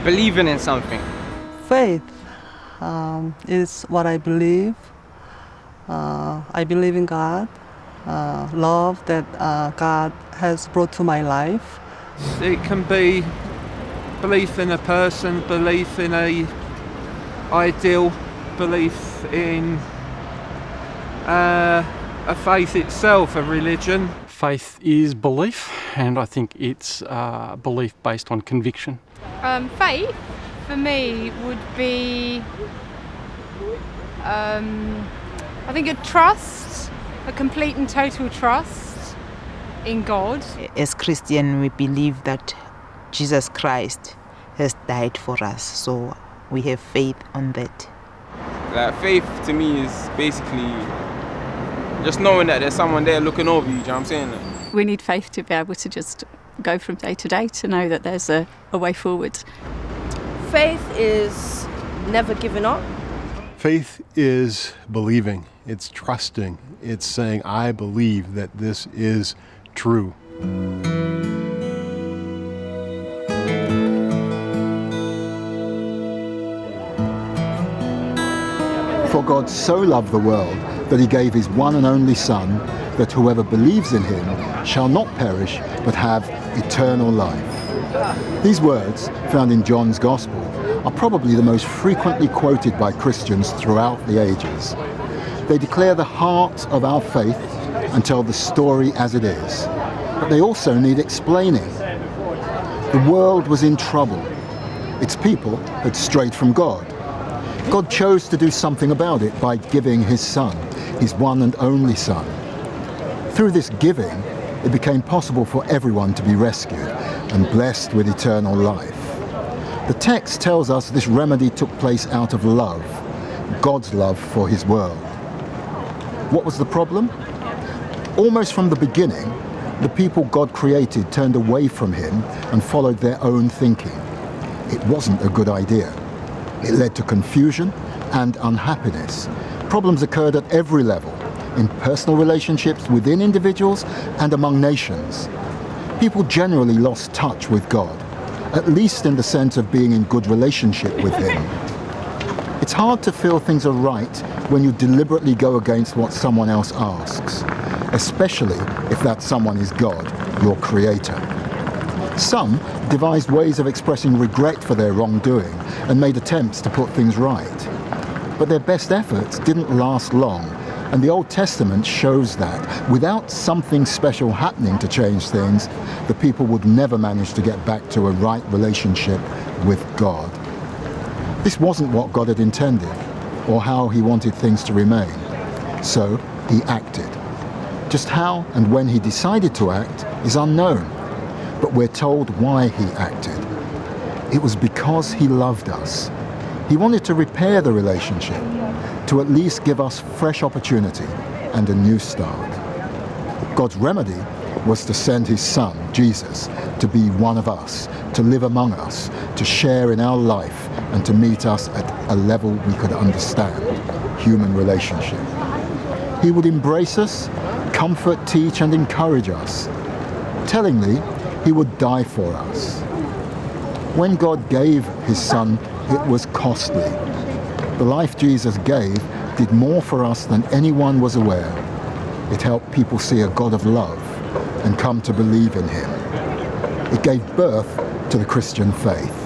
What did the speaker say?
believing in something. Faith is what I believe. I believe in God, love that God has brought to my life. It can be belief in a person, belief in a ideal, belief in a faith itself, a religion. Faith is belief, and I think it's belief based on conviction. Faith, for me, would be, I think, a trust, a complete and total trust in God. As Christian, we believe that Jesus Christ has died for us, so we have faith on that. Faith to me is basically just knowing that there's someone there looking over you, do you know what I'm saying? We need faith to be able to just go from day to day, to know that there's a way forward. Faith is never giving up. Faith is believing, it's trusting, it's saying, I believe that this is true. For God so loved the world that he gave his one and only Son, that whoever believes in him shall not perish but have eternal life. These words, found in John's Gospel, are probably the most frequently quoted by Christians throughout the ages. They declare the heart of our faith and tell the story as it is. But they also need explaining. The world was in trouble. Its people had strayed from God. God chose to do something about it by giving his Son, his one and only Son. Through this giving, it became possible for everyone to be rescued and blessed with eternal life. The text tells us this remedy took place out of love, God's love for his world. What was the problem? Almost from the beginning, the people God created turned away from him and followed their own thinking. It wasn't a good idea. It led to confusion and unhappiness. Problems occurred at every level, in personal relationships within individuals and among nations. People generally lost touch with God, at least in the sense of being in good relationship with him. It's hard to feel things are right when you deliberately go against what someone else asks, especially if that someone is God, your creator. Some devised ways of expressing regret for their wrongdoing and made attempts to put things right. But their best efforts didn't last long, and the Old Testament shows that without something special happening to change things, the people would never manage to get back to a right relationship with God. This wasn't what God had intended, or how he wanted things to remain. So he acted. Just how and when he decided to act is unknown, but we're told why he acted. It was because he loved us. He wanted to repair the relationship, to at least give us fresh opportunity and a new start. God's remedy was to send his Son, Jesus, to be one of us, to live among us, to share in our life, and to meet us at a level we could understand, human relationship. He would embrace us, comfort, teach, and encourage us. Tellingly, he would die for us. When God gave his Son, it was costly. The life Jesus gave did more for us than anyone was aware. It helped people see a God of love and come to believe in him. It gave birth to the Christian faith.